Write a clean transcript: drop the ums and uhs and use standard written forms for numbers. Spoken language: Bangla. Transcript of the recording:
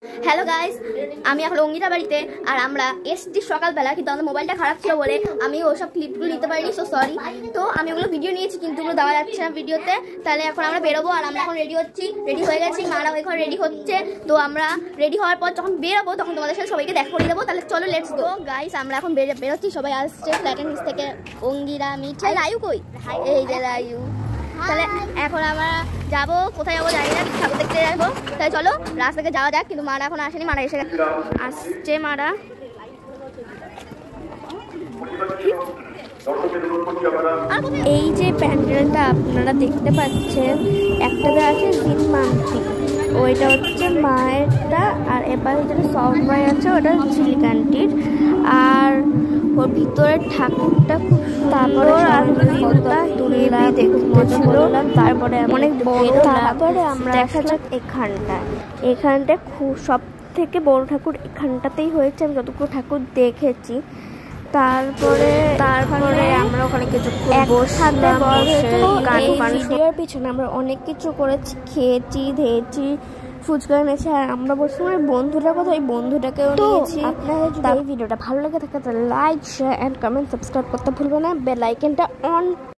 হ্যালো গাইস, আমি এখন অঙ্গিতা বাড়িতে আর আমরা এসছি সকালবেলা, কিন্তু আমাদের মোবাইলটা খারাপ ছিল বলে আমি ওসব ক্লিপগুলো নিতে পারিনি, সো সরি। তো আমি ওগুলো ভিডিও নিয়েছি কিন্তু ওগুলো দেওয়া যাচ্ছে না ভিডিওতে। তাহলে এখন আমরা বেরোবো আর আমরা এখন রেডি হচ্ছি, রেডি হয়ে গেছি, মারা ওই ঘরে রেডি হচ্ছে। তো আমরা রেডি হওয়ার পর যখন বেরোবো তখন তোমাদের সাথে সবাইকে দেখা করে দেবো। তাহলে চলো লেটস গো গাইস, আমরা এখন বেরোচ্ছি, সবাই আসছে ফ্ল্যাটের নিচ থেকে। অঙ্গিরা, মিঠাই, রায়ু কই? এই যে রায়ু। তাহলে এখন আমরা যাবো, কোথায় যাবো জানি না, ঠাকুর দেখতে যাবো। তাহলে চলো রাস্তা থেকে যাওয়া যাক। কিন্তু মারা এখন আসেনি, মারা এসে আসছে মারা। এই যে প্যান্ডেলটা আপনারা দেখতে পাচ্ছেন, একটাতে আছে জিনমান্তি, ওইটা হচ্ছে মায়েরটা, আর এপাশে যেটা সবাই আছে ওটা ঝিলিকান্তির। আর ওর ভিতরের ঠাকুরটা খুব তারপরে তারপরে অনেক বড়। তারপরে আমরা আসলাম এখানটায় খুব সব থেকে বড় ঠাকুর এখানটাতেই হয়েছে, আমি যতগুলো ঠাকুর দেখেছি। তারপরে আমরা ওখানে কিছুক্ষণ ভিডিওর পিছনে আমরা অনেক কিছু করেছি, খেয়েছি, ধেয়েছি, ফুচকা এনেছি। আর আমরা বলছি আমার বন্ধুটার কথা, ওই বন্ধুটাকেও নিয়েছি। আপনাদের যদি এই ভিডিওটা ভালো লাগে থাকে তাহলে like, share and comment, subscribe করতে ভুলবেন না, বেল আইকনটা অন